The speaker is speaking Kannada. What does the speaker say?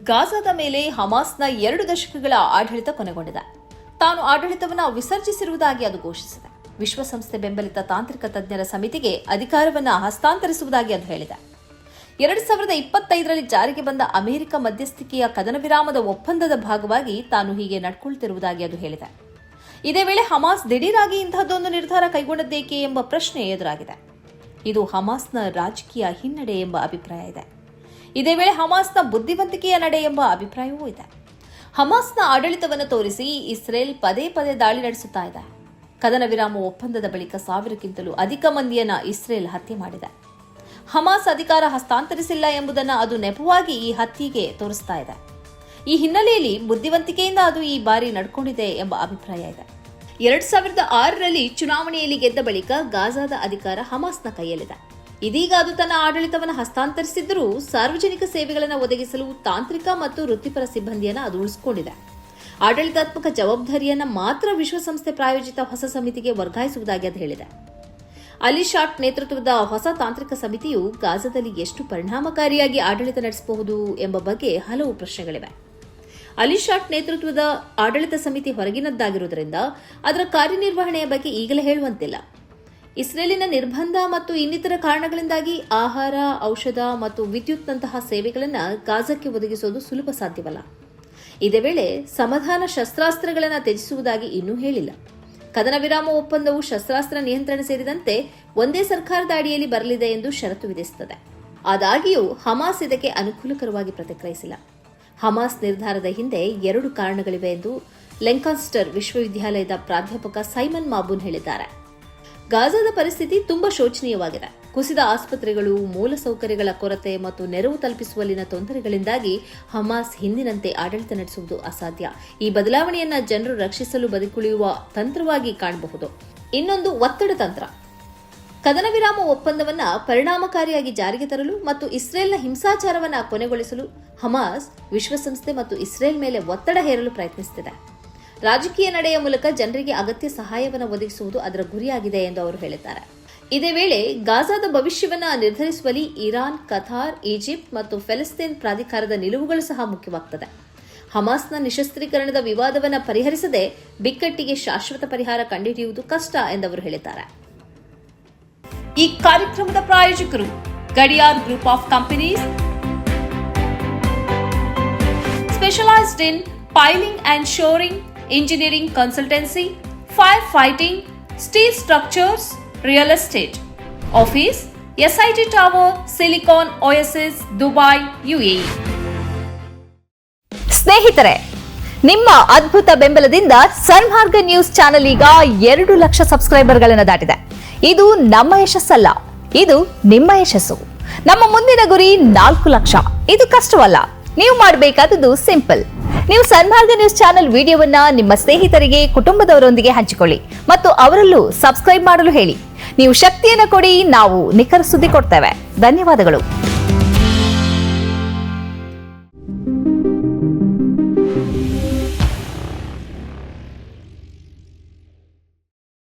ಗಾಜಾದ ಮೇಲೆ ಹಮಾಸ್ನ 2 ದಶಕಗಳ ಆಡಳಿತ ಕೊನೆಗೊಂಡಿದೆ. ತಾನು ಆಡಳಿತವನ್ನು ವಿಸರ್ಜಿಸಿರುವುದಾಗಿ ಅದು ಘೋಷಿಸಿದೆ. ವಿಶ್ವಸಂಸ್ಥೆ ಬೆಂಬಲಿತ ತಾಂತ್ರಿಕ ತಜ್ಞರ ಸಮಿತಿಗೆ ಅಧಿಕಾರವನ್ನು ಹಸ್ತಾಂತರಿಸುವುದಾಗಿ ಅದು ಹೇಳಿದೆ. 2025ರಲ್ಲಿ ಜಾರಿಗೆ ಬಂದ ಅಮೆರಿಕ ಮಧ್ಯಸ್ಥಿಕೆಯ ಕದನ ವಿರಾಮದ ಒಪ್ಪಂದದ ಭಾಗವಾಗಿ ತಾನು ಹೀಗೆ ನಡ್ಕೊಳ್ತಿರುವುದಾಗಿ ಅದು ಹೇಳಿದೆ. ಇದೇ ವೇಳೆ ಹಮಾಸ್ ದಿಢೀರಾಗಿ ಇಂತಹದ್ದೊಂದು ನಿರ್ಧಾರ ಕೈಗೊಂಡದ್ದೇಕೆ ಎಂಬ ಪ್ರಶ್ನೆ ಎದುರಾಗಿದೆ. ಇದು ಹಮಾಸ್ನ ರಾಜಕೀಯ ಹಿನ್ನಡೆ ಎಂಬ ಅಭಿಪ್ರಾಯ ಇದೆ. ಇದೇ ವೇಳೆ ಹಮಾಸ್ನ ಬುದ್ಧಿವಂತಿಕೆಯ ನಡೆ ಎಂಬ ಅಭಿಪ್ರಾಯವೂ ಇದೆ. ಹಮಾಸ್ನ ಆಡಳಿತವನ್ನು ತೋರಿಸಿ ಇಸ್ರೇಲ್ ಪದೇ ಪದೇ ದಾಳಿ ನಡೆಸುತ್ತಾ ಇದೆ. ಕದನ ವಿರಾಮ ಒಪ್ಪಂದದ ಬಳಿಕ 1000ಕ್ಕಿಂತಲೂ ಅಧಿಕ ಮಂದಿಯನ್ನ ಇಸ್ರೇಲ್ ಹತ್ಯೆ ಮಾಡಿದೆ. ಹಮಾಸ್ ಅಧಿಕಾರ ಹಸ್ತಾಂತರಿಸಿಲ್ಲ ಎಂಬುದನ್ನು ಅದು ನೆಪವಾಗಿ ಈ ಹತ್ಯೆಗೆ ತೋರಿಸ್ತಾ ಇದೆ. ಈ ಹಿನ್ನೆಲೆಯಲ್ಲಿ ಬುದ್ಧಿವಂತಿಕೆಯಿಂದ ಅದು ಈ ಬಾರಿ ನಡ್ಕೊಂಡಿದೆ ಎಂಬ ಅಭಿಪ್ರಾಯ ಇದೆ. 2006ರಲ್ಲಿ ಚುನಾವಣೆಯಲ್ಲಿ ಗೆದ್ದ ಬಳಿಕ ಗಾಜಾದ ಅಧಿಕಾರ ಹಮಾಸ್ನ ಕೈಯಲ್ಲಿದೆ. ಇದೀಗ ಅದು ತನ್ನ ಆಡಳಿತವನ್ನು ಹಸ್ತಾಂತರಿಸಿದ್ದರೂ ಸಾರ್ವಜನಿಕ ಸೇವೆಗಳನ್ನು ಒದಗಿಸಲು ತಾಂತ್ರಿಕ ಮತ್ತು ವೃತ್ತಿಪರ ಸಿಬ್ಬಂದಿಯನ್ನು ಅದು ಉಳಿಸಿಕೊಂಡಿದೆ. ಆಡಳಿತಾತ್ಮಕ ಜವಾಬ್ದಾರಿಯನ್ನು ಮಾತ್ರ ವಿಶ್ವಸಂಸ್ಥೆ ಪ್ರಾಯೋಜಿತ ಹೊಸ ಸಮಿತಿಗೆ ವರ್ಗಾಯಿಸುವುದಾಗಿ ಅದು ಹೇಳಿದೆ. ಅಲಿ ಶಾಟ್ ನೇತೃತ್ವದ ಹೊಸ ತಾಂತ್ರಿಕ ಸಮಿತಿಯು ಗಾಜಾದಲ್ಲಿ ಎಷ್ಟು ಪರಿಣಾಮಕಾರಿಯಾಗಿ ಆಡಳಿತ ನಡೆಸಬಹುದು ಎಂಬ ಬಗ್ಗೆ ಹಲವು ಪ್ರಶ್ನೆಗಳಿವೆ. ಅಲಿ ಶಾಟ್ ನೇತೃತ್ವದ ಆಡಳಿತ ಸಮಿತಿ ಹೊರಗಿನದ್ದಾಗಿರುವುದರಿಂದ ಅದರ ಕಾರ್ಯನಿರ್ವಹಣೆಯ ಬಗ್ಗೆ ಈಗಲೇ ಹೇಳುವಂತಿಲ್ಲ. ಇಸ್ರೇಲಿನ ನಿರ್ಬಂಧ ಮತ್ತು ಇನ್ನಿತರ ಕಾರಣಗಳಿಂದಾಗಿ ಆಹಾರ, ಔಷಧ ಮತ್ತು ವಿದ್ಯುತ್ನಂತಹ ಸೇವೆಗಳನ್ನು ಗಾಜಾಕ್ಕೆ ಒದಗಿಸುವುದು ಸುಲಭ ಸಾಧ್ಯವಲ್ಲ. ಇದೇ ವೇಳೆ ಸಮಾಧಾನ ಶಸ್ತ್ರಾಸ್ತ್ರಗಳನ್ನು ತ್ಯಜಿಸುವುದಾಗಿ ಇನ್ನೂ ಹೇಳಿಲ್ಲ. ಕದನ ವಿರಾಮ ಒಪ್ಪಂದವು ಶಸ್ತ್ರಾಸ್ತ್ರ ನಿಯಂತ್ರಣ ಸೇರಿದಂತೆ ಒಂದೇ ಸರ್ಕಾರದ ಅಡಿಯಲ್ಲಿ ಬರಲಿದೆ ಎಂದು ಷರತ್ತು ವಿಧಿಸುತ್ತದೆ. ಆದಾಗ್ಯೂ ಹಮಾಸ್ ಇದಕ್ಕೆ ಅನುಕೂಲಕರವಾಗಿ ಪ್ರತಿಕ್ರಿಯಿಸಿಲ್ಲ. ಹಮಾಸ್ ನಿರ್ಧಾರದ ಹಿಂದೆ 2 ಕಾರಣಗಳಿವೆ ಎಂದು ಲೆಂಕಾಸ್ಟರ್ ವಿಶ್ವವಿದ್ಯಾಲಯದ ಪ್ರಾಧ್ಯಾಪಕ ಸೈಮನ್ ಮಾಬೂನ್ ಹೇಳಿದ್ದಾರೆ. ಗಾಜಾದ ಪರಿಸ್ಥಿತಿ ತುಂಬಾ ಶೋಚನೀಯವಾಗಿದೆ. ಕುಸಿದ ಆಸ್ಪತ್ರೆಗಳು, ಮೂಲಸೌಕರ್ಯಗಳ ಕೊರತೆ ಮತ್ತು ನೆರವು ತಲುಪಿಸುವಲ್ಲಿನ ತೊಂದರೆಗಳಿಂದಾಗಿ ಹಮಾಸ್ ಹಿಂದಿನಂತೆ ಆಡಳಿತ ನಡೆಸುವುದು ಅಸಾಧ್ಯ. ಈ ಬದಲಾವಣೆಯನ್ನ ಜನರು ರಕ್ಷಿಸಲು ಬದುಕುಳಿಯುವ ತಂತ್ರವಾಗಿ ಕಾಣಬಹುದು. ಇನ್ನೊಂದು ಒತ್ತಡ ತಂತ್ರ. ಕದನ ವಿರಾಮ ಒಪ್ಪಂದವನ್ನು ಪರಿಣಾಮಕಾರಿಯಾಗಿ ಜಾರಿಗೆ ತರಲು ಮತ್ತು ಇಸ್ರೇಲ್ನ ಹಿಂಸಾಚಾರವನ್ನು ಕೊನೆಗೊಳಿಸಲು ಹಮಾಸ್ ವಿಶ್ವಸಂಸ್ಥೆ ಮತ್ತು ಇಸ್ರೇಲ್ ಮೇಲೆ ಒತ್ತಡ ಹೇರಲು ಪ್ರಯತ್ನಿಸುತ್ತಿದೆ. ರಾಜಕೀಯ ನಡೆಯ ಮೂಲಕ ಜನರಿಗೆ ಅಗತ್ಯ ಸಹಾಯವನ್ನು ಒದಗಿಸುವುದು ಅದರ ಗುರಿಯಾಗಿದೆ ಎಂದು ಅವರು ಹೇಳಿದ್ದಾರೆ. ಇದೇ ವೇಳೆ ಗಾಜಾದ ಭವಿಷ್ಯವನ್ನು ನಿರ್ಧರಿಸುವಲ್ಲಿ ಇರಾನ್, ಕತಾರ್, ಈಜಿಪ್ಟ್ ಮತ್ತು ಫೆಲಿಸ್ತೀನ್ ಪ್ರಾಧಿಕಾರದ ನಿಲುವುಗಳು ಸಹ ಮುಖ್ಯವಾಗುತ್ತದೆ. ಹಮಾಸ್ನ ನಿಶಸ್ತ್ರೀಕರಣದ ವಿವಾದವನ್ನು ಪರಿಹರಿಸದೆ ಬಿಕ್ಕಟ್ಟಿಗೆ ಶಾಶ್ವತ ಪರಿಹಾರ ಕಂಡುಹಿಡಿಯುವುದು ಕಷ್ಟ ಎಂದವರು ಹೇಳಿದ್ದಾರೆ. ಈ ಕಾರ್ಯಕ್ರಮದ ಪ್ರಾಯೋಜಕರು Gadiyar group of companies, specialised in piling and shoring, engineering consultancy, firefighting, steel structures, real estate. Office, SIT Tower, Silicon Oasis, Dubai, UAE. ಸ್ನೇಹಿತರೆ, ನಿಮ್ಮ ಅದ್ಭುತ ಬೆಂಬಲದಿಂದ ಸನ್ಮಾರ್ಗ ನ್ಯೂಸ್ ಚಾನೆಲ್ ಈಗ 2 ಲಕ್ಷ ಸಬ್ಸ್ಕ್ರೈಬರ್ಗಳನ್ನು ದಾಟಿದೆ. ಇದು ನಮ್ಮ ಯಶಸ್ಸಲ್ಲ, ಇದು ನಿಮ್ಮ ಯಶಸ್ಸು. ನಮ್ಮ ಮುಂದಿನ ಗುರಿ 4 ಲಕ್ಷ. ಇದು ಕಷ್ಟವಲ್ಲ. ನೀವು ಮಾಡಬೇಕಾದದ್ದು ಸಿಂಪಲ್. ನೀವು ಸನ್ಮಾರ್ಗ ನ್ಯೂಸ್ ಚಾನೆಲ್ ವಿಡಿಯೋವನ್ನ ನಿಮ್ಮ ಸ್ನೇಹಿತರಿಗೆ, ಕುಟುಂಬದವರೊಂದಿಗೆ ಹಂಚಿಕೊಳ್ಳಿ ಮತ್ತು ಅವರಲ್ಲೂ ಸಬ್ಸ್ಕ್ರೈಬ್ ಮಾಡಲು ಹೇಳಿ. ನೀವು ಶಕ್ತಿಯನ್ನು ಕೊಡಿ, ನಾವು ನಿಖರ ಸುದ್ದಿ ಕೊಡ್ತೇವೆ. ಧನ್ಯವಾದಗಳು.